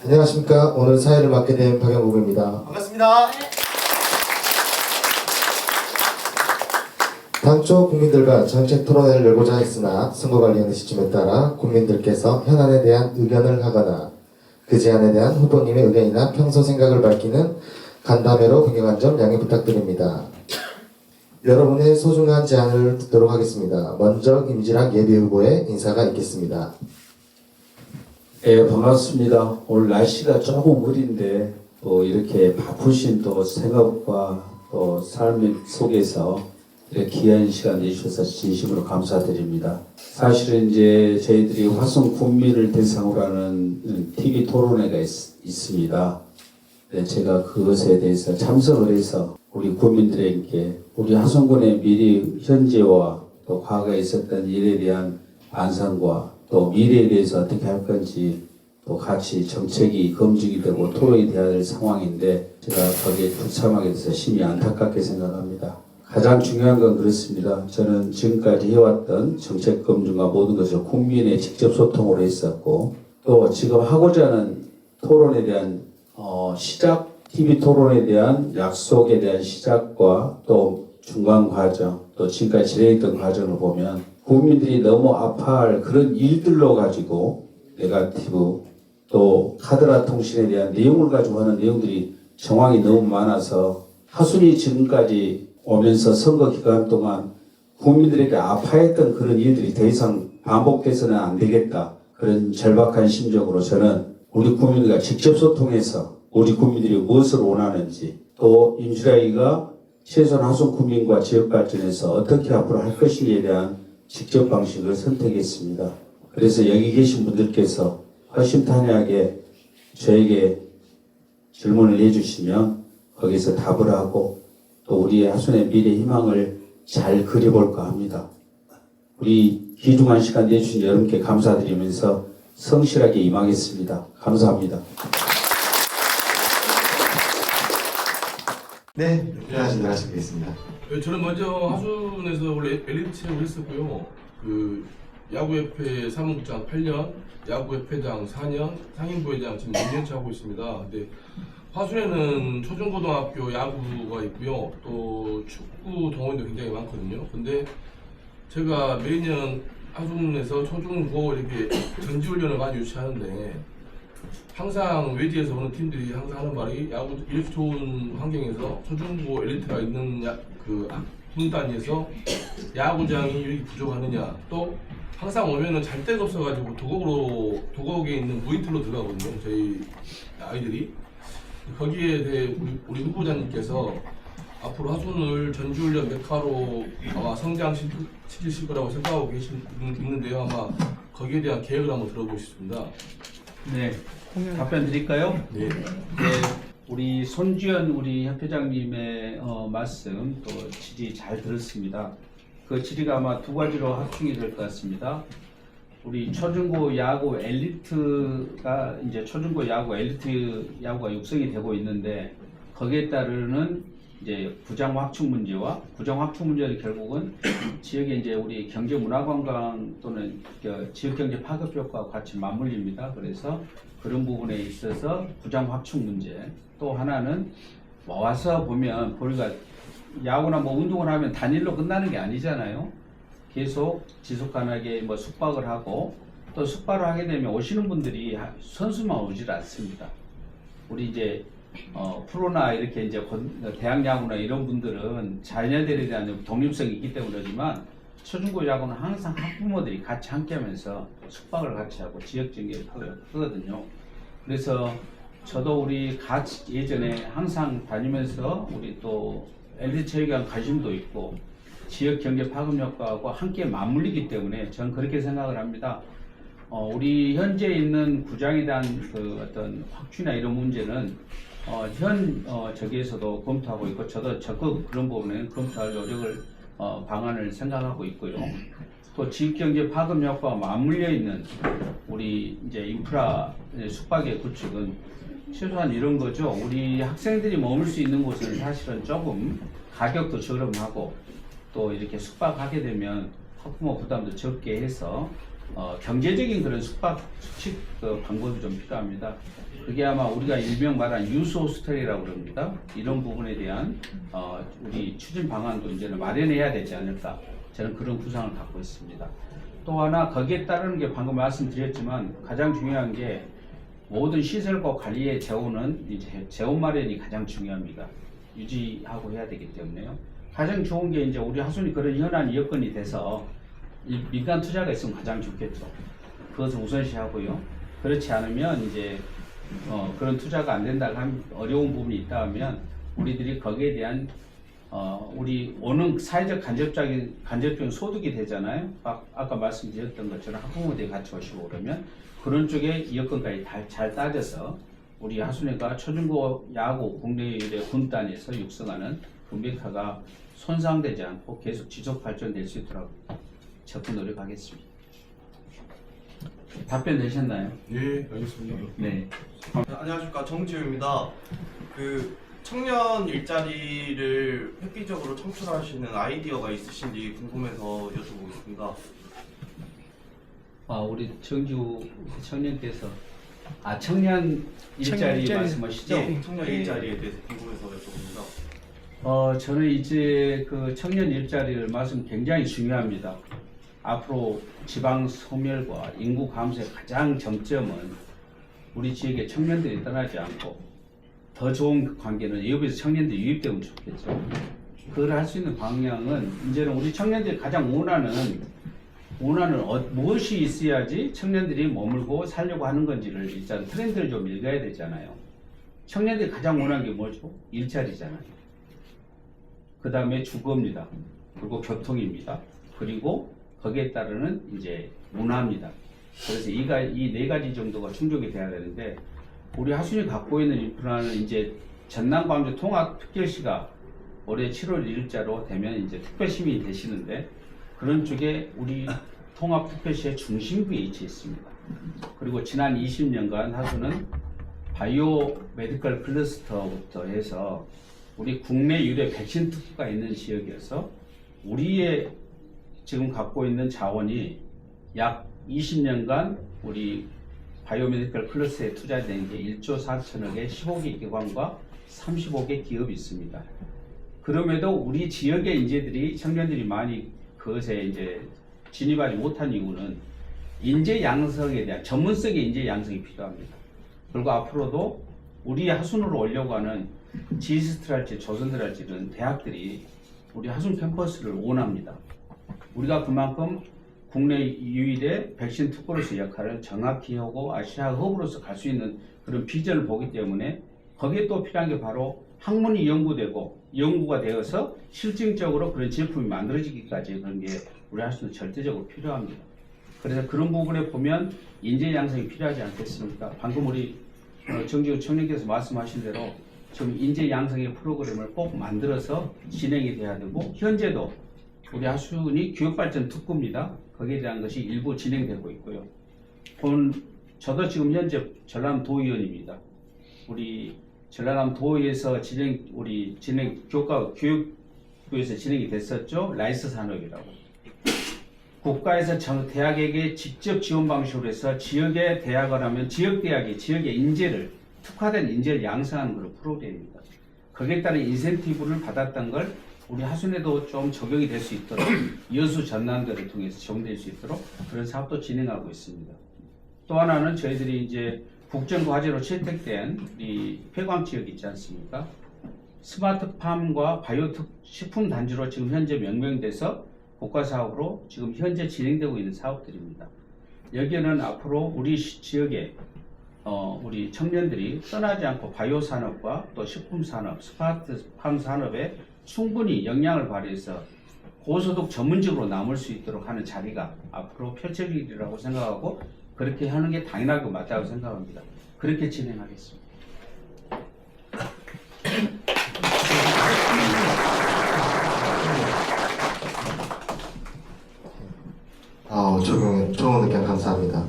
안녕하십니까. 오늘 사회를 맡게 된 박영국입니다. 반갑습니다. 당초 국민들과 정책 토론회를 열고자 했으나 선거관리하는 시점에 따라 국민들께서 현안에 대한 의견을 하거나 그 제안에 대한 후보님의 의견이나 평소 생각을 밝히는 간담회로 변경한 점 양해 부탁드립니다. 여러분의 소중한 제안을 듣도록 하겠습니다. 먼저 임지락 예비후보의 인사가 있겠습니다. 예, 반갑습니다. 오늘 날씨가 조금 흐린데 또 이렇게 바쁘신 또 생업과 또 삶 속에서 이렇게 귀한 시간 내주셔서 진심으로 감사드립니다. 사실은 이제 저희들이 화성 국민을 대상으로 하는 TV 토론회가 있습니다. 네, 제가 그것에 대해서 참석을 해서 우리 국민들에게 우리 화성군의 미래, 현재와 또 과거에 있었던 일에 대한 반성과 또 미래에 대해서 어떻게 할 건지 또 같이 정책이 검증이 되고 토론이 돼야 될 상황인데 제가 거기에 불참하게 돼서 심히 안타깝게 생각합니다. 가장 중요한 건 그렇습니다. 저는 지금까지 해왔던 정책 검증과 모든 것을 국민의 직접 소통으로 했었고 또 지금 하고자 하는 토론에 대한 시작, TV 토론에 대한 약속에 대한 시작과 또 중간 과정 또 지금까지 진행했던 과정을 보면 국민들이 너무 아파할 그런 일들로 가지고 네거티브 또 카드라 통신에 대한 내용을 가지고 하는 내용들이 정황이 너무 많아서 하순이 지금까지 오면서 선거 기간 동안 국민들에게 아파했던 그런 일들이 더 이상 반복돼서는 안 되겠다. 그런 절박한 심정으로 저는 우리 국민들과 직접 소통해서 우리 국민들이 무엇을 원하는지 또 임시라이가 최소한 하순 국민과 지역 발전에서 어떻게 앞으로 할 것인지에 대한 직접 방식을 선택했습니다. 그래서 여기 계신 분들께서 허심탄회하게 저에게 질문을 해주시면 거기서 답을 하고 또 우리의 하순의 미래 희망을 잘 그려볼까 합니다. 우리 귀중한 시간 내주신 여러분께 감사드리면서 성실하게 임하겠습니다. 감사합니다. 네, 필요하신 대로 하시겠습니다. 저는 먼저 하순에서 원래 엘리트 체육을 했었고요. 그 야구협회 사무국장 8년, 야구협회장 4년, 상임부회장 지금 6년차 하고 있습니다. 근데 화순에는 초중고등학교 야구가 있고요. 또 축구 동호인도 굉장히 많거든요. 근데 제가 매년 하순에서 초중고 이렇게 전지훈련을 많이 유치하는데 항상 외지에서 오는 팀들이 항상 하는 말이 야구 이렇게 좋은 환경에서 초중고 엘리트가 있는 그 분단위에서 야구장이 이렇게 부족하느냐 또 항상 오면은 잘 데가 없어가지고 도곡에 있는 무인틀로 들어가거든요. 저희 아이들이 거기에 대해 우리 후보자님께서 앞으로 하순을 전지훈련 메카로 아마 성장시키실 거라고 생각하고 있는데요. 아마 거기에 대한 계획을 한번 들어보겠습니다. 네, 답변 드릴까요? 네. 네, 우리 손주연 우리 협회장님의 말씀 또 질의 잘 들었습니다. 그 질의가 아마 두 가지로 합충이 될 것 같습니다. 우리 초중고 야구 엘리트가 이제 초중고 야구 엘리트 야구가 육성이 되고 있는데 거기에 따르는 이제 구장 확충 문제와 구장 확충 문제는 결국은 지역에 이제 우리 경제 문화 관광 또는 지역 경제 파급 효과와 같이 맞물립니다. 그래서 그런 부분에 있어서 구장 확충 문제 또 하나는 와서 보면 우리가 야구나 뭐 운동을 하면 단일로 끝나는 게 아니잖아요. 계속 지속 가능하게 뭐 숙박을 하고 또 숙박을 하게 되면 오시는 분들이 선수만 오질 않습니다. 우리 이제 프로나 이렇게 이제 대학 야구나 이런 분들은 자녀들에 대한 독립성이 있기 때문이지만 초중고 야구는 항상 학부모들이 같이 함께하면서 숙박을 같이 하고 지역 전개를 하거든요. 그래서 저도 우리 같이 예전에 항상 다니면서 우리 또 엘리트 체육에 대한 관심도 있고 지역 경제 파급 효과하고 함께 맞물리기 때문에 저는 그렇게 생각을 합니다. 우리 현재 있는 구장에 대한 그 어떤 확충이나 이런 문제는 저기에서도 검토하고 있고 저도 적극 그런 부분에 검토할 노력을 방안을 생각하고 있고요. 또 지역경제 파급 효과와 맞물려 있는 우리 이제 인프라 숙박의 구축은 최소한 이런 거죠. 우리 학생들이 머물 수 있는 곳은 사실은 조금 가격도 저렴하고 또 이렇게 숙박하게 되면 학부모 부담도 적게 해서 경제적인 그런 숙박 수칙 방법이 좀 필요합니다. 그게 아마 우리가 일명 말한 유스 호스텔이라고 그럽니다. 이런 부분에 대한 우리 추진 방안도 이제는 마련해야 되지 않을까, 저는 그런 구상을 갖고 있습니다. 또 하나 거기에 따르는 게 방금 말씀드렸지만 가장 중요한 게 모든 시설과 관리의 재원은 이제 재원 마련이 가장 중요합니다. 유지하고 해야 되기 때문에요. 가장 좋은 게 이제 우리 하순이 그런 현안 여건이 돼서 이 민간 투자가 있으면 가장 좋겠죠. 그것을 우선시하고요. 그렇지 않으면 이제 그런 투자가 안 된다고 하면 어려운 부분이 있다 하면 우리들이 거기에 대한 우리 오는 사회적 간접적인 소득이 되잖아요. 아까 말씀드렸던 것처럼 학부모들이 같이 오시고 그러면 그런 쪽에 여건까지 잘 따져서 우리 하순회가 초중고 야구 국내의 군단에서 육성하는 금백화가 손상되지 않고 계속 지속 발전될 수 있도록 적극 노력하겠습니다. 답변 되셨나요? 예, 알겠습니다. 네. 안녕하십니까, 정지우입니다. 그 청년 일자리를 획기적으로 창출하시는 아이디어가 있으신지 궁금해서 여쭤보고 있습니다. 우리 정지우 청년께서 청년 일자리 말씀하시죠? 네, 청년 일자리에 대해서 궁금해서 여쭤봅니다. 저는 이제 그 청년 일자리를 말씀 굉장히 중요합니다. 앞으로 지방 소멸과 인구 감소의 가장 정점은 우리 지역의 청년들이 떠나지 않고 더 좋은 관계는 이업에서 청년들이 유입되면 좋겠죠. 그걸 할 수 있는 방향은 이제는 우리 청년들이 가장 원하는 무엇이 있어야지 청년들이 머물고 살려고 하는 건지를 일단 트렌드를 좀 읽어야 되잖아요. 청년들이 가장 원하는 게 뭐죠? 일자리잖아요. 그 다음에 주거입니다. 그리고 교통입니다. 그리고 거기에 따르는 이제 문화입니다. 그래서 이 네 가지 정도가 충족이 돼야 되는데 우리 하순이 갖고 있는 인프라는 이제 전남 광주 통합 특별시가 올해 7월 1일자로 되면 이제 특별시민이 되시는데 그런 쪽에 우리 통합특별시의 중심부에 위치해 있습니다. 그리고 지난 20년간 하수는 바이오 메디컬 클러스터부터 해서 우리 국내 유래 백신 특구가 있는 지역이어서 우리의 지금 갖고 있는 자원이 약 20년간 우리 바이오 메디컬 클러스터에 투자된 게 1조 4천억의 15개 기관과 35개 기업이 있습니다. 그럼에도 우리 지역의 인재들이 청년들이 많이 그것에 이제 진입하지 못한 이유는 인재 양성에 대한 전문성의 인재 양성이 필요합니다. 그리고 앞으로도 우리 하순으로 오려고 하는 지스트랄지 조선들할지는 대학들이 우리 하순 캠퍼스를 원합니다. 우리가 그만큼 국내 유일의 백신 특구로서 역할을 정확히 하고 아시아 허브로서 갈 수 있는 그런 비전을 보기 때문에 거기에 또 필요한 게 바로 학문이 연구되고 연구가 되어서 실증적으로 그런 제품이 만들어지기까지 그런 게 우리 하수는 절대적으로 필요합니다. 그래서 그런 부분에 보면 인재 양성이 필요하지 않겠습니까? 방금 우리 정지우 청년께서 말씀하신 대로 지금 인재 양성의 프로그램을 꼭 만들어서 진행이 돼야 되고 현재도 우리 하수은이 교육발전 특구입니다. 거기에 대한 것이 일부 진행되고 있고요. 저도 지금 현재 전남도의원입니다. 우리 전라남도에서 교육부에서 진행이 됐었죠. 라이스 산업이라고. 국가에서 대학에게 직접 지원 방식으로 해서 지역의 대학을 하면 지역 대학이 지역의 인재를 특화된 인재를 양성하는 그런 프로그램입니다. 거기에 따른 인센티브를 받았던 걸 우리 하순에도 좀 적용이 될 수 있도록 여수 전남대를 통해서 적용될 수 있도록 그런 사업도 진행하고 있습니다. 또 하나는 저희들이 이제 국정 과제로 채택된 이 폐광 지역 있지 않습니까? 스마트팜과 바이오 식품 단지로 지금 현재 명명돼서 국가 사업으로 지금 현재 진행되고 있는 사업들입니다. 여기에는 앞으로 우리 지역에 우리 청년들이 떠나지 않고 바이오 산업과 또 식품 산업, 스마트팜 산업에 충분히 역량을 발휘해서 고소득 전문직으로 남을 수 있도록 하는 자리가 앞으로 펼쳐지리라고 생각하고 그렇게 하는 게 당연하고 맞다고 생각합니다. 그렇게 진행하겠습니다. 좋은 의견 감사합니다.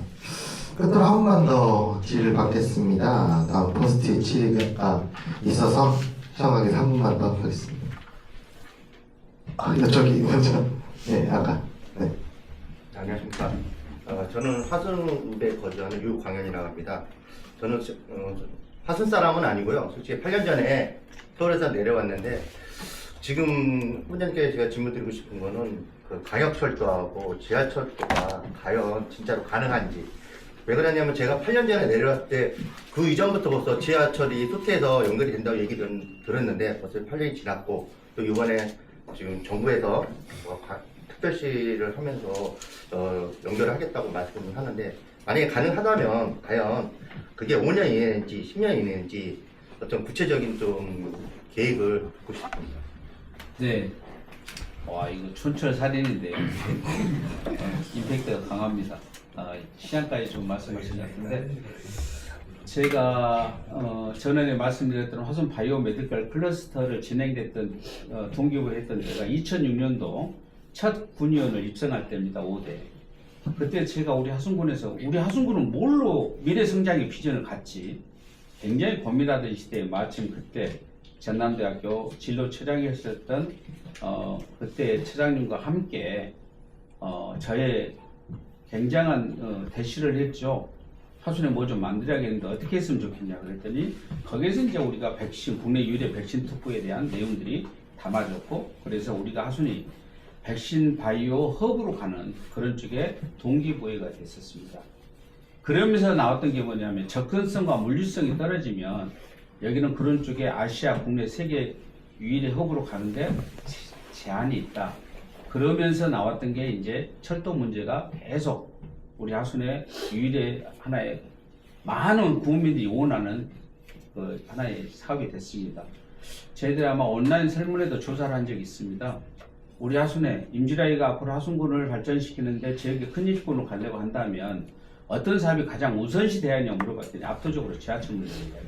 끝으로 한 번만 더 질의를 받겠습니다. 다음 포스트잇 질의가 있어서 시험하기서 한 번만 더 하겠습니다. 저기 먼저. 네, 아까. 네. 안녕하십니까. 저는 화순읍에 거주하는 유광현이라고 합니다. 저는 화순 사람은 아니고요. 솔직히 8년 전에 서울에서 내려왔는데 지금 후보자님께 제가 질문 드리고 싶은 거는 그 광역철도하고 지하철도가 과연 진짜로 가능한지. 왜 그러냐면 제가 8년 전에 내려왔을 때 그 이전부터 벌써 지하철이 수태에서 연결이 된다고 얘기를 들었는데 벌써 8년이 지났고 또 이번에 지금 정부에서 특별시를 하면서 연결을 하겠다고 말씀을 하는데 만약에 가능하다면 과연 그게 5년 이내인지 10년 이내인지 어떤 구체적인 좀 계획을 듣고 싶습니다. 네. 와, 이거 촌철살인인데요. 임팩트가 강합니다. 시간까지 좀 말씀하셨는데, 제가 전에 말씀드렸던 화순 바이오 메디컬 클러스터를 진행됐던 동기부여 했던 때가 2006년도 첫 군의원을 입성할 때입니다. 5대. 그때 제가 우리 하순군은 뭘로 미래 성장의 비전을 갖지 굉장히 고민하던 시대에 마침 그때 전남대학교 진로처장이었었던 그때 처장님과 함께 저의 굉장한 대시를 했죠. 하순에 뭐 좀 만들어야겠는데 어떻게 했으면 좋겠냐 그랬더니 거기에서 이제 우리가 백신, 국내 유일의 백신 특구에 대한 내용들이 담아졌고 그래서 우리가 하순이 백신 바이오 허브로 가는 그런 쪽에 동기부여가 됐었습니다. 그러면서 나왔던 게 뭐냐면 접근성과 물리성이 떨어지면 여기는 그런 쪽에 아시아, 국내, 세계 유일의 허브로 가는데 제한이 있다. 그러면서 나왔던 게 이제 철도 문제가 계속 우리 하순의 유일의 하나의 많은 국민들이 원하는 그 하나의 사업이 됐습니다. 저희들이 아마 온라인 설문에도 조사를 한 적이 있습니다. 우리 하순에 임지라이가 앞으로 하순군을 발전시키는데 지역에 큰 일꾼을 가려고 한다면 어떤 사업이 가장 우선시 돼야 하냐고 물어봤더니 압도적으로 지하철 문제입니다.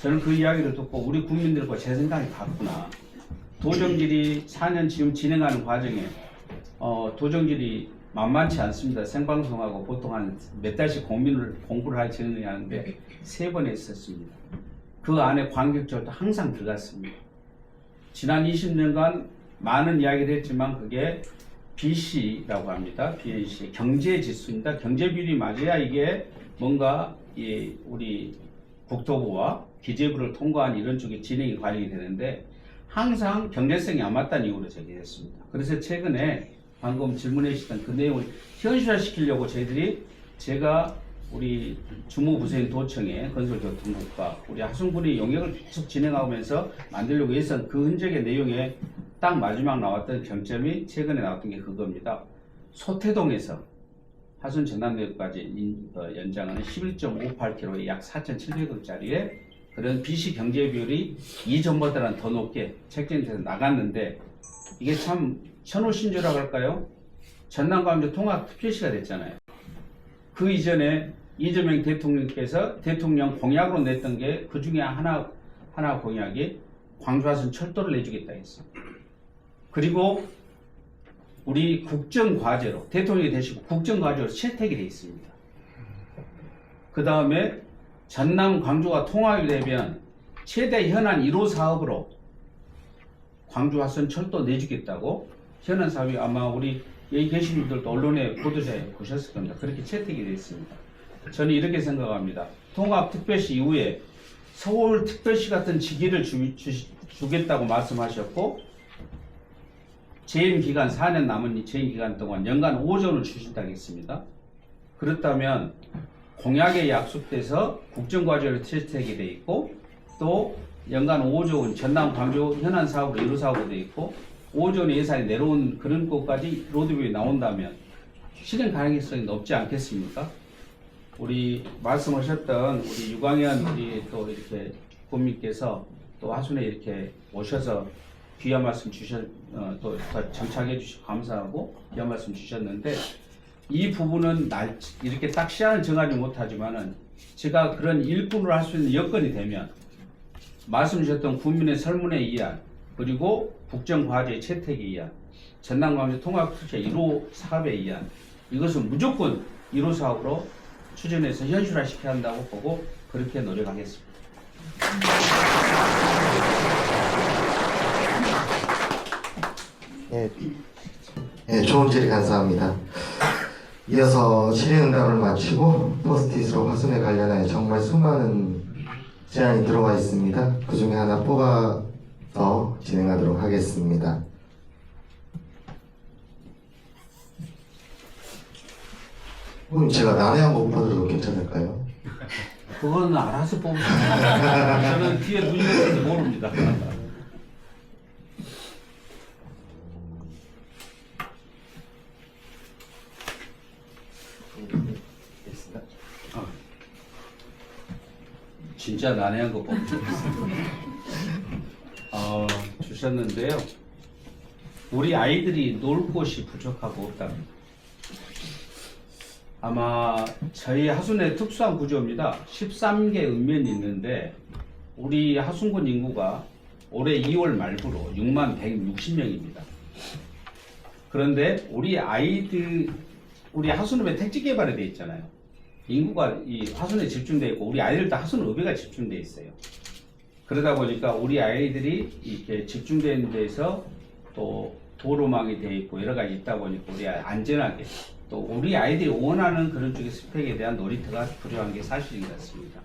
저는 그 이야기를 듣고 우리 국민들과 제 생각이 같구나. 도정질이 4년 지금 진행하는 과정에 도정질이 만만치 않습니다. 생방송하고 보통 한 몇 달씩 공부를 할 진행하는데 3번 했었습니다. 그 안에 관객절도 항상 들어갔습니다. 지난 20년간 많은 이야기를 했지만 그게 BC라고 합니다. BNC 경제 지수입니다. 경제 비율이 맞아야 이게 뭔가 우리 국토부와 기재부를 통과한 이런 쪽에 진행이 관리가 되는데 항상 경제성이 안 맞다는 이유로 제기했습니다. 그래서 최근에 방금 질문해 주셨던 그 내용을 현실화시키려고 제가 우리 주무부서인 도청의 건설교통국과 우리 하순군의 용역을 계속 진행하면서 만들려고 해서 그 흔적의 내용에 딱 마지막 나왔던 경점이 최근에 나왔던 게 그겁니다. 소태동에서 하순 전남대교까지 연장하는 11.58km의 약 4,700억짜리의 그런 BC 경제 비율이 이전보다는 더 높게 책정돼서 나갔는데 이게 참 천호신조라고 할까요? 전남광주 통합 특별시가 됐잖아요. 그 이전에 이재명 대통령께서 대통령 공약으로 냈던 게 그 중에 하나 공약이 광주 하순 철도를 내주겠다 했어요. 그리고 우리 국정과제로 대통령이 되시고 국정과제로 채택이 되어 있습니다. 그 다음에 전남 광주가 통합이 되면 최대 현안 1호 사업으로 광주 하순 철도 내주겠다고 현안 사업이 아마 우리 여기 계신 분들도 언론에 보도자에 보셨을 겁니다. 그렇게 채택이 되어 있습니다. 저는 이렇게 생각합니다. 통합특별시 이후에 서울특별시 같은 직위를 주겠다고 말씀하셨고 재임 기간 4년 남은 재임 기간 동안 연간 5조 원을 주신다고 했습니다. 그렇다면 공약에 약속돼서 국정과제로 채택이 돼 있고 또 연간 5조 원 전남 광주 현안 사업으로 1호 사업으로 돼 있고 5조 원의 예산이 내려온 그런 것까지 로드맵이 나온다면 실행 가능성이 높지 않겠습니까? 우리 말씀하셨던 우리 유광현 우리 또 이렇게 국민께서 또 하순에 이렇게 오셔서 귀한 말씀 또 정착해 주시고 감사하고 귀한 말씀 주셨는데 이 부분은 이렇게 딱 시한을 정하지 못하지만은 제가 그런 일꾼으로 할 수 있는 여건이 되면 말씀 주셨던 국민의 설문에 의한 그리고 국정과제 채택에 의한 전남광주 통합특별 1호 사업에 의한 이것은 무조건 1호 사업으로 추진해서 현실화시켜야 한다고 보고 그렇게 노력하겠습니다. 예, 좋은 질의 감사합니다. 이어서 질의응답을 마치고 포스트잇으로 화순에 관련하여 정말 수많은 제안이 들어와 있습니다. 그 중에 하나 뽑아서 진행하도록 하겠습니다. 그럼 제가 난해한 거 뽑아드려도 괜찮을까요? 그거는 알아서 뽑으시면 됩니다. 저는 뒤에 눈이 있어서 모릅니다. 됐습니다. 진짜 난해한 거 뽑으셨어요. 주셨는데요. 우리 아이들이 놀 곳이 부족하고 없답니다. 아마 저희 하순의 특수한 구조입니다. 13개 읍면이 있는데 우리 하순군 인구가 올해 2월 말부로 6만 160명입니다. 그런데 우리 아이들, 우리 하순읍에 택지 개발이 돼 있잖아요. 인구가 이 하순에 집중되어 있고 우리 아이들도 하순읍에 집중되어 있어요. 그러다 보니까 우리 아이들이 이렇게 집중되는 데서 또 도로망이 되어 있고 여러 가지 있다 보니까 우리 안전하게 또 우리 아이들이 원하는 그런 쪽의 스펙에 대한 놀이터가 필요한 게 사실인 것 같습니다.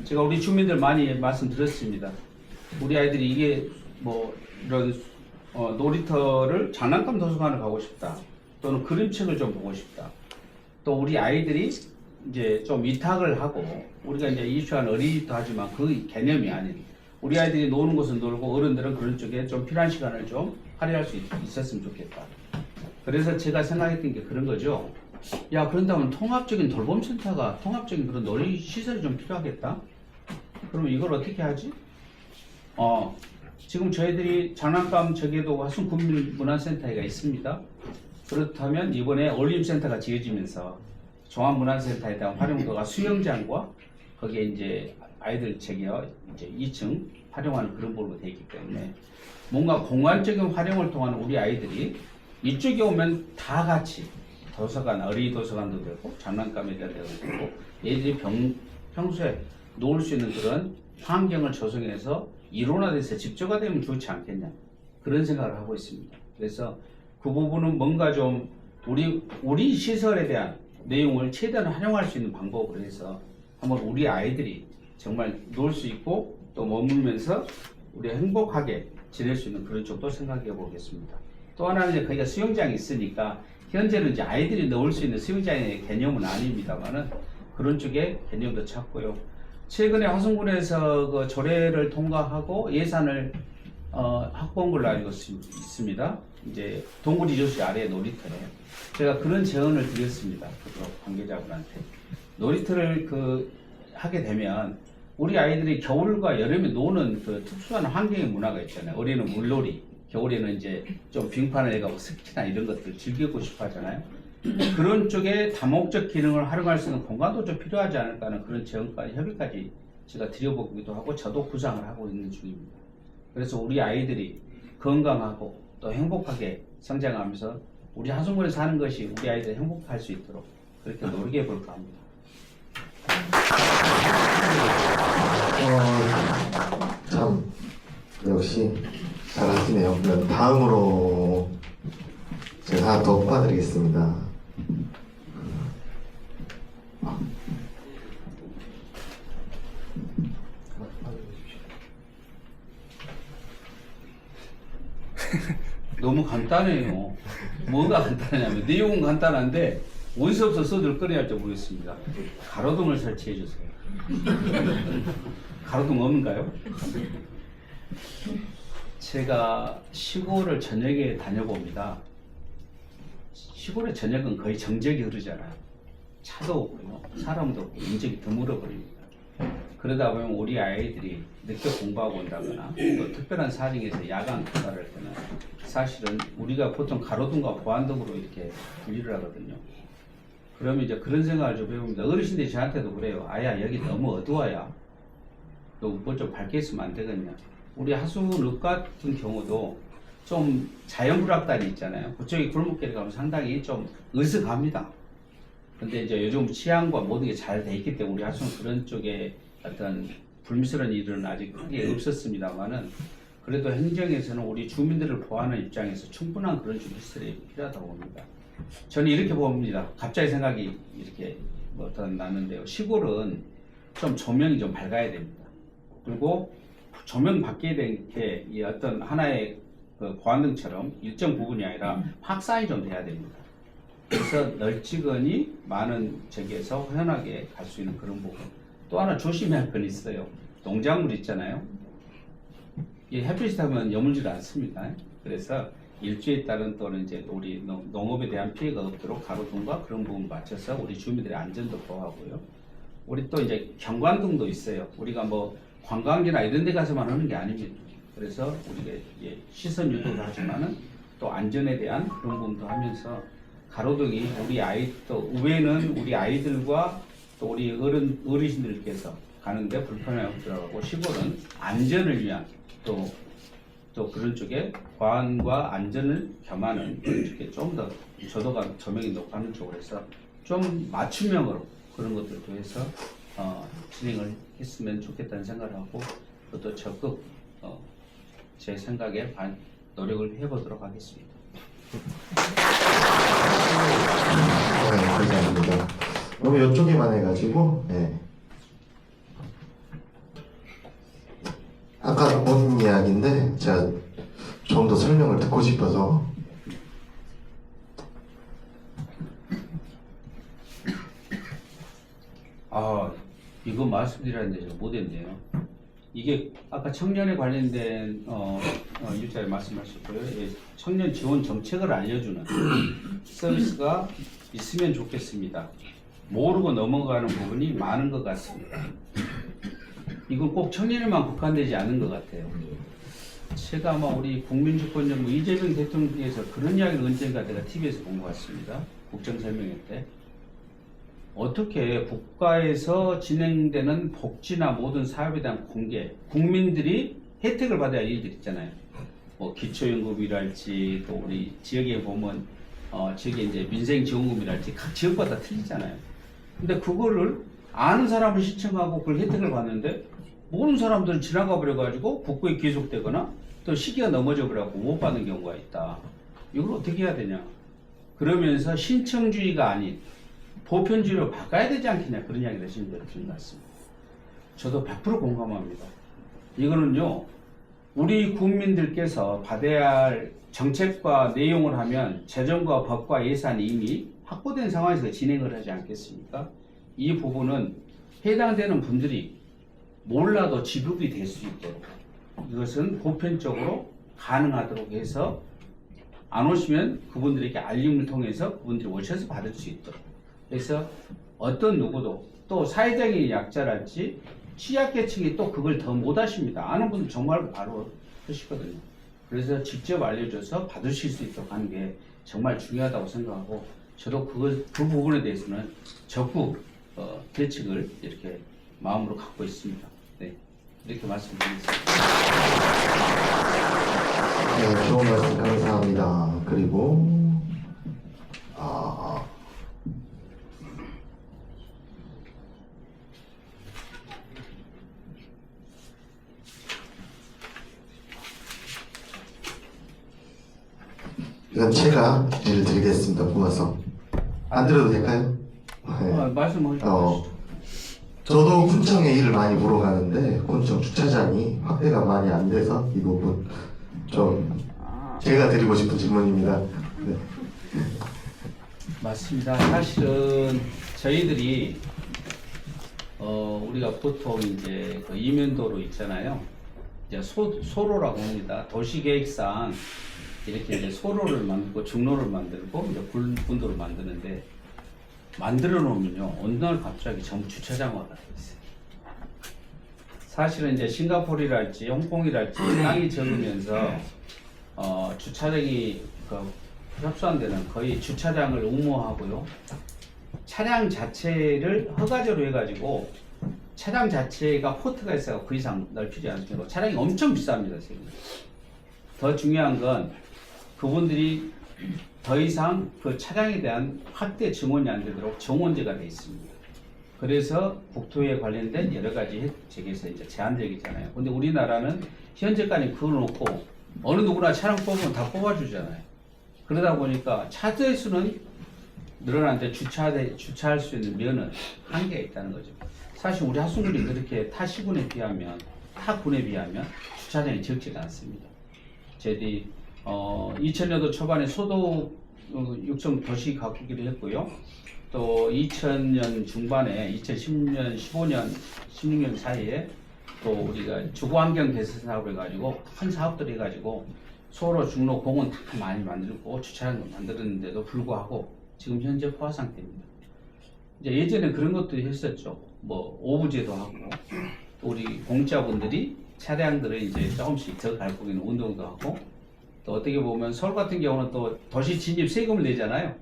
제가 우리 주민들 많이 말씀드렸습니다. 우리 아이들이 이게 뭐 이런 놀이터를 장난감 도서관을 가고 싶다. 또는 그림책을 좀 보고 싶다. 또 우리 아이들이 이제 좀 위탁을 하고 우리가 이제 이슈한 어린이도 하지만 그 개념이 아닌 우리 아이들이 노는 곳은 놀고 어른들은 그런 쪽에 좀 필요한 시간을 좀 할애할 수 있었으면 좋겠다. 그래서 제가 생각했던 게 그런 거죠. 야, 그런다면 통합적인 돌봄센터가 통합적인 그런 놀이 시설이 좀 필요하겠다. 그럼 이걸 어떻게 하지? 지금 저희들이 장난감 저기에도 화순 국민문화센터가 있습니다. 그렇다면 이번에 어린이센터가 지어지면서 종합문화센터에 대한 활용도가 수영장과 거기에 이제 아이들 저기요 이제 2층 활용하는 그런 걸로 되어 있기 때문에 뭔가 공간적인 활용을 통한 우리 아이들이 이쪽에 오면 다 같이 도서관, 어린이 도서관도 되고 장난감에 대한 데도 되고 얘들이 평소에 놀 수 있는 그런 환경을 조성해서 일원화돼서 집적화되면 좋지 않겠냐 그런 생각을 하고 있습니다. 그래서 그 부분은 뭔가 좀 우리 시설에 대한 내용을 최대한 활용할 수 있는 방법으로 해서 한번 우리 아이들이 정말 놀 수 있고 또 머물면서 우리 행복하게 지낼 수 있는 그런 쪽도 생각해 보겠습니다. 또 하나는 이제 거기가 수영장이 있으니까 현재는 이제 아이들이 넣을 수 있는 수영장의 개념은 아닙니다만은 그런 쪽의 개념도 찾고요. 최근에 화순군에서 그 조례를 통과하고 예산을 확보한 걸로 알고 있습니다. 이제 동굴리조시 아래 놀이터에 제가 그런 제언을 드렸습니다. 그쪽 관계자분한테 놀이터를 하게 되면 우리 아이들이 겨울과 여름에 노는 그 특수한 환경의 문화가 있잖아요. 올해는 물놀이, 겨울에는 이제 좀 빙판을 가고 스키나 이런 것들 즐기고 싶어 하잖아요. 그런 쪽에 다목적 기능을 활용할 수 있는 공간도 좀 필요하지 않을까 하는 그런 제언까지 협의까지 제가 드려보기도 하고 저도 구상을 하고 있는 중입니다. 그래서 우리 아이들이 건강하고 또 행복하게 성장하면서 우리 하순군에 사는 것이 우리 아이들이 행복할 수 있도록 그렇게 노력해 볼까 합니다. 참 역시 잘하시네요. 그럼 다음으로 제가 하나 더 뽑아드리겠습니다. 너무 간단해요. 뭐가 간단하냐면 내용은 간단한데 어디서부터 써들 꺼내야 할지 모르겠습니다. 가로등을 설치해 주세요. 가로등 없는가요? 제가 시골을 저녁에 다녀봅니다. 시골의 저녁은 거의 정적이 흐르잖아요. 차도 없고요. 사람도 없고 인적이 드물어버립니다. 그러다 보면 우리 아이들이 늦게 공부하고 온다거나 또 특별한 사정에서 야간 휴가를 할 때는 사실은 우리가 보통 가로등과 보안등으로 이렇게 분리를 하거든요. 그러면 이제 그런 생각을 좀 해봅니다. 어르신들이 저한테도 그래요. 아야, 여기 너무 어두워야. 너 뭐 좀 밝게 있으면 안 되겠냐. 우리 하순읍 같은 경우도 좀 자연불악단이 있잖아요. 그쪽에 골목길에 가면 상당히 좀 으슥합니다. 근데 이제 요즘 치안과 모든 게 잘 돼 있기 때문에 우리 하순 그런 쪽에 어떤 불미스러운 일은 아직 크게 없었습니다만은 그래도 행정에서는 우리 주민들을 보호하는 입장에서 충분한 그런 시설이 필요하다고 봅니다. 저는 이렇게 봅니다. 갑자기 생각이 이렇게 어떤 났는데요. 시골은 좀 조명이 좀 밝아야 됩니다. 그리고 조명 받게 된 게 이 어떤 하나의 그 보안등처럼 일정 부분이 아니라 확산이 좀 돼야 됩니다. 그래서 널찍하니 많은 지역에서 흔하게 갈 수 있는 그런 부분. 또 하나 조심해야 할 건 있어요. 농작물 있잖아요. 이 햇빛이 타면 여물지를 않습니다. 그래서 일주에 따른 또는 이제 우리 농업에 대한 피해가 없도록 가로등과 그런 부분 맞춰서 우리 주민들의 안전도 보호하고요. 우리 또 이제 경관등도 있어요. 우리가 뭐 관광지나 이런 데 가서만 하는 게 아닙니다. 그래서 우리가 시선 유도도 하지만은 또 안전에 대한 그런 부분도 하면서 가로등이 우리 아이 또 의외는 우리 아이들과 또 우리 어르신들께서 가는데 불편함이 들어가고 시골은 안전을 위한 또 그런 쪽에 보안과 안전을 겸하는 그런 쪽에 좀 더 저도가 조명이 높아하는 쪽으로 해서 좀 맞춤형으로 그런 것들도 해서 진행을 했으면 좋겠다는 생각을 하고 또 적극 제 생각에 노력을 해보도록 하겠습니다. 네, 감사합니다. 너무 이쪽에만 해가지고, 네. 아까 본 이야기인데, 제가 좀 더 설명을 듣고 싶어서. 이거 말씀드리는데 제가 못했네요. 이게 아까 청년에 관련된 일자리 말씀하셨고요. 청년 지원 정책을 알려주는 서비스가 있으면 좋겠습니다. 모르고 넘어가는 부분이 많은 것 같습니다. 이건 꼭 청년에만 국한되지 않은 것 같아요. 제가 아마 우리 국민주권연구 이재명 대통령께서 그런 이야기를 언젠가 내가 TV에서 본 것 같습니다. 국정설명회 때. 어떻게 국가에서 진행되는 복지나 모든 사업에 대한 공개, 국민들이 혜택을 받아야 할 일들 있잖아요. 뭐 기초연금이랄지 또 우리 지역에 보면 지역에 이제 민생지원금이랄지 각 지역마다 틀리잖아요. 근데 그거를 아는 사람을 신청하고 그걸 혜택을 받는데 모르는 사람들은 지나가 버려가지고 국고에 귀속되거나 또 시기가 넘어져 버려갖고 못 받는 경우가 있다. 이걸 어떻게 해야 되냐? 그러면서 신청주의가 아닌 보편주의로 바꿔야 되지 않겠냐 그런 이야기를 하시는 것 같습니다. 저도 100% 공감합니다. 이거는요 우리 국민들께서 받아야 할 정책과 내용을 하면 재정과 법과 예산이 이미 확보된 상황에서 진행을 하지 않겠습니까? 이 부분은 해당되는 분들이 몰라도 지급이 될 수 있도록 이것은 보편적으로 가능하도록 해서 안 오시면 그분들에게 알림을 통해서 그분들이 오셔서 받을 수 있도록 그래서 어떤 누구도 또 사회적인 약자랄지 취약계층이 또 그걸 더 못하십니다. 아는 분들 정말 바로 하시거든요. 그래서 직접 알려줘서 받으실 수 있도록 하는 게 정말 중요하다고 생각하고 저도 그 부분에 대해서는 적극 대책을 이렇게 마음으로 갖고 있습니다. 네, 이렇게 말씀드리겠습니다. 네, 좋은 말씀 감사합니다. 그리고, 이건 제가 질의를 드리겠습니다. 뽑아서. 안 드려도 될까요? 네. 말씀하시죠. 저도 군청에 일을 많이 보러 가는데 군청 주차장이 확대가 많이 안 돼서 이 부분 좀 제가 드리고 싶은 질문입니다. 네. 맞습니다. 사실은 저희들이 우리가 보통 이제 그 이면도로 있잖아요. 이제 소로라고 합니다. 도시계획상 이렇게 이제 소로를 만들고 중로를 만들고 이제 군도를 만드는데 만들어 놓으면요 어느 날 갑자기 전부 주차장화가 돼 있어요. 사실은 이제 싱가포르랄지 홍콩이랄지 땅이 적으면서 주차장이 협소한 데는 거의 주차장을 옹호하고요. 차량 자체를 허가제로 해가지고 차량 자체가 포트가 있어서 그 이상 넓히지 않습니다. 차량이 엄청 비쌉니다. 지금. 더 중요한 건 그분들이 더 이상 그 차량에 대한 확대 증원이 안 되도록 정원제가 되어 있습니다. 그래서 국토에 관련된 여러 가지 혜택에서 이제 제한적이잖아요. 근데 우리나라는 현재까지 그걸 놓고 어느 누구나 차량 뽑으면 다 뽑아주잖아요. 그러다 보니까 차대 수는 늘어나는데 주차할 수 있는 면은 한계가 있다는 거죠. 사실 우리 하수구이 그렇게 타 시군에 비하면, 타 군에 비하면 주차장이 적지가 않습니다. 저희들이 2000년도 초반에 소도 육성 도시 가꾸기를 했고요. 또 2000년 중반에 2010년, 15년, 16년 사이에 또 우리가 주거환경 개선 사업을 해가지고 큰 사업들 해가지고 소로, 중로, 공원 다 많이 만들고 주차장도 만들었는데도 불구하고 지금 현재 포화 상태입니다. 이제 예전에 그런 것도 했었죠. 뭐 오부제도 하고 또 우리 공짜분들이 차량들을 이제 조금씩 더 갈고 있는 운동도 하고 또 어떻게 보면 서울 같은 경우는 또 도시 진입 세금을 내잖아요.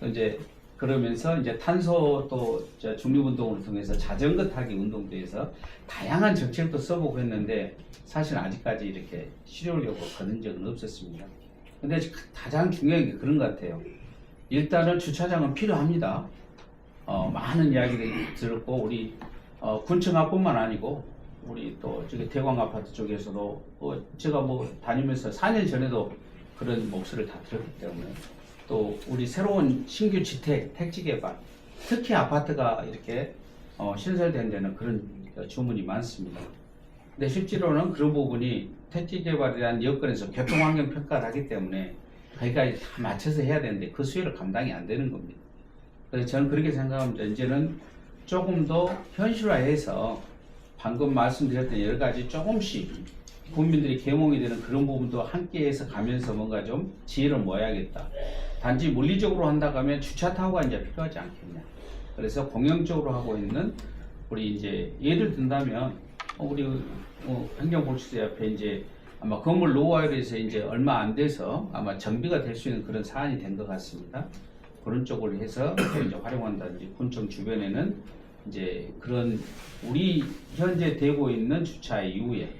또 이제 그러면서 이제 탄소 또 중립운동을 통해서 자전거 타기 운동도 해서 다양한 정책도 써보고 했는데 사실 아직까지 이렇게 실효력을 거둔 적은 없었습니다. 근데 가장 중요한 게 그런 것 같아요. 일단은 주차장은 필요합니다. 많은 이야기를 들었고 우리 군청 앞뿐만 아니고 우리 또 저기 대광 아파트 쪽에서도 제가 뭐 다니면서 4년 전에도 그런 목소리를 다 들었기 때문에 또 우리 새로운 신규 주택, 택지 개발, 특히 아파트가 이렇게 신설된 데는 그런 주문이 많습니다. 근데 실제로는 그런 부분이 택지 개발에 대한 여건에서 교통환경 평가를 하기 때문에 거기까지 다 맞춰서 해야 되는데 그 수요를 감당이 안 되는 겁니다. 그래서 저는 그렇게 생각합니다. 이제는 조금 더 현실화해서 방금 말씀드렸던 여러 가지 조금씩 국민들이 계몽이 되는 그런 부분도 함께해서 가면서 뭔가 좀 지혜를 모아야겠다. 단지 물리적으로 한다고 하면 주차 타고가 이제 필요하지 않겠냐. 그래서 공영적으로 하고 있는 우리 이제 예를 든다면 우리 환경보건소 옆에 이제 아마 건물 노후화에 대해서 이제 얼마 안 돼서 아마 정비가 될 수 있는 그런 사안이 된 것 같습니다. 그런 쪽으로 해서 이제 활용한다든지 군청 주변에는 이제 그런 우리 현재 되고 있는 주차 이후에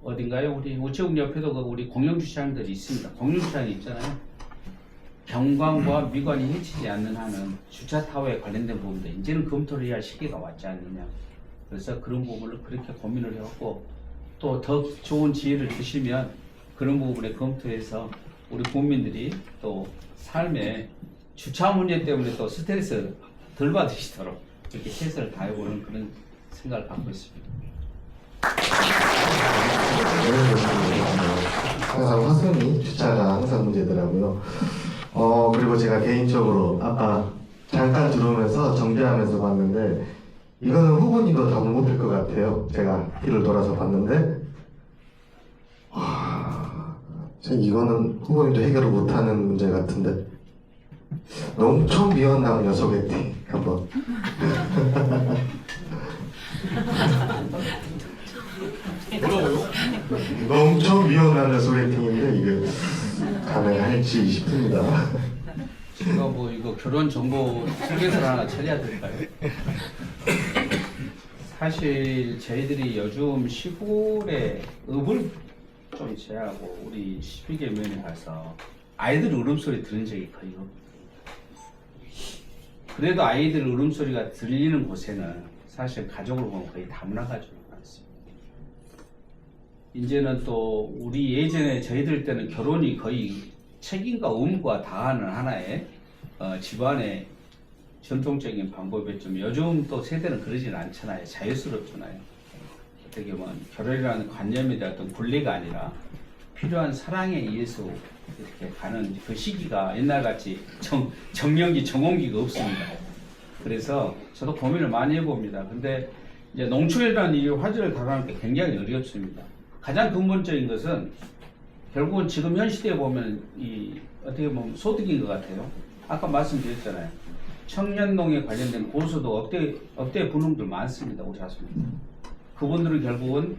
어딘가요? 우리 우체국 옆에도 우리 공영 주차장들이 있습니다. 공영 주차장이 있잖아요. 경관과 미관이 해치지 않는 한은 주차 타워에 관련된 부분도 이제는 검토를 해야 할 시기가 왔지 않느냐. 그래서 그런 부분을 그렇게 고민을 해왔고 또 더 좋은 지혜를 주시면 그런 부분에 검토해서 우리 국민들이 또 삶에 주차 문제 때문에 또 스트레스 덜 받으시도록 이렇게 최선을 다해보는 그런 생각을 갖고 있습니다. 항상 화순이 주차가 항상 문제더라고요. 그리고 제가 개인적으로 아까 잠깐 들어오면서 정비하면서 봤는데 이거는 후보님도 다 못할 것 같아요. 제가 길을 돌아서 봤는데 이거는 후보님도 해결을 못하는 문제 같은데 농촌 미원남녀 소개팅 한번 뭐라고요? 농촌 미원남녀 소개팅인데 이게 가능할지 싶습니다. 제가 뭐 이거 결혼 정보 설계서를 하나 처리해야 될까요? 사실 저희들이 요즘 시골에 읍을 좀 제하고 우리 12개 면에 가서 아이들 울음소리 들은 적이 거의 없어요. 그래도 아이들 울음소리가 들리는 곳에는 사실 가족으로 보면 거의 다문화 가족이 많습니다. 이제는 또 우리 예전에 저희들 때는 결혼이 거의 책임과 의무가 다하는 하나의 집안의 전통적인 방법이었지만 요즘 또 세대는 그러지는 않잖아요. 자유스럽잖아요. 어떻게 보면 결혼이라는 관념에 대한 어떤 굴레가 아니라 필요한 사랑에 의해서 이렇게 가는 그 시기가 옛날같이 정년기, 정혼기가 없습니다. 그래서 저도 고민을 많이 해봅니다. 근데 이제 농촌이라는 이 화제를 다루는 게 굉장히 어렵습니다. 가장 근본적인 것은 결국은 지금 현 시대에 보면 어떻게 보면 소득인 것 같아요. 아까 말씀드렸잖아요. 청년농에 관련된 고소득 억대 분홍들 많습니다. 우리 하수민. 그분들은 결국은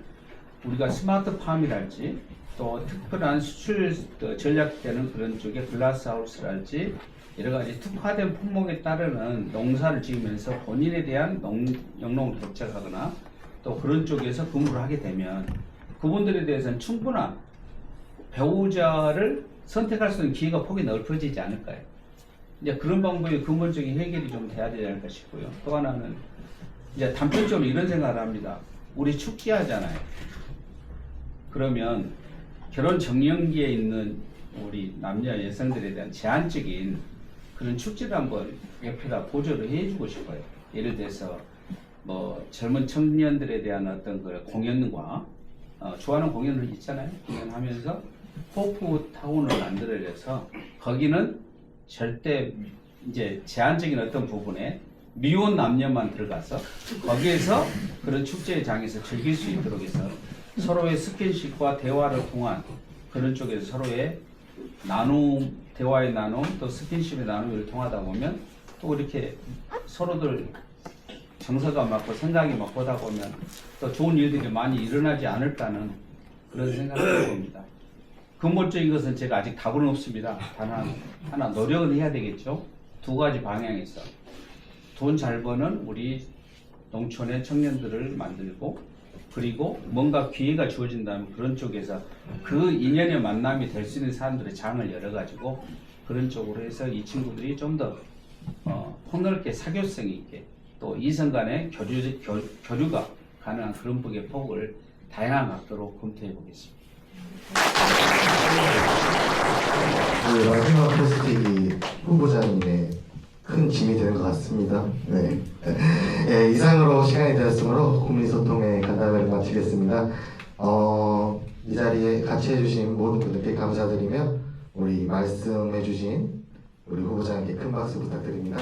우리가 스마트팜이랄지 또 특별한 수출 전략되는 그런 쪽에 글라스하우스랄지 여러 가지 특화된 품목에 따르는 농사를 지으면서 본인에 대한 영농을 개척하거나 또 그런 쪽에서 근무를 하게 되면 그분들에 대해서는 충분한 배우자를 선택할 수 있는 기회가 폭이 넓어지지 않을까요? 이제 그런 방법이 근본적인 해결이 좀 돼야 되지 않을까 싶고요. 또 하나는 이제 단편적으로 이런 생각을 합니다. 우리 축제 하잖아요. 그러면 결혼 정년기에 있는 우리 남녀 여성들에 대한 제한적인 그런 축제를 한번 옆에다 보조를 해주고 싶어요. 예를 들어서 뭐 젊은 청년들에 대한 어떤 그 공연과 좋아하는 공연을 있잖아요. 공연하면서 호프 타운을 만들어서 거기는 절대 이제 제한적인 어떤 부분에 미혼 남녀만 들어가서 거기에서 그런 축제의 장에서 즐길 수 있도록 해서 서로의 스킨십과 대화를 통한 그런 쪽에서 서로의 나눔, 대화의 나눔, 또 스킨십의 나눔을 통하다 보면 또 이렇게 서로들 정서가 맞고 생각이 맞고다 보면 또 좋은 일들이 많이 일어나지 않을까는 그런 생각을 해봅니다. 근본적인 것은 제가 아직 답은 없습니다. 단 하나 노력은 해야 되겠죠. 두 가지 방향에서 돈 잘 버는 우리 농촌의 청년들을 만들고 그리고 뭔가 기회가 주어진다면 그런 쪽에서 그 인연의 만남이 될 수 있는 사람들의 장을 열어가지고 그런 쪽으로 해서 이 친구들이 좀 더 폭넓게 사교성 있게 또 이성 간의 교류가 가능한 그런 북의 폭을 다양한 각도로 검토해 보겠습니다. 그 마지막 포스트잇이 후보자님의 큰 짐이 되는 것 같습니다. 네. 예, 이상으로 시간이 되었으므로 국민소통의 간담회를 마치겠습니다. 이 자리에 같이 해주신 모든 분들께 감사드리며 우리 말씀해주신 우리 후보자님께 큰 박수 부탁드립니다.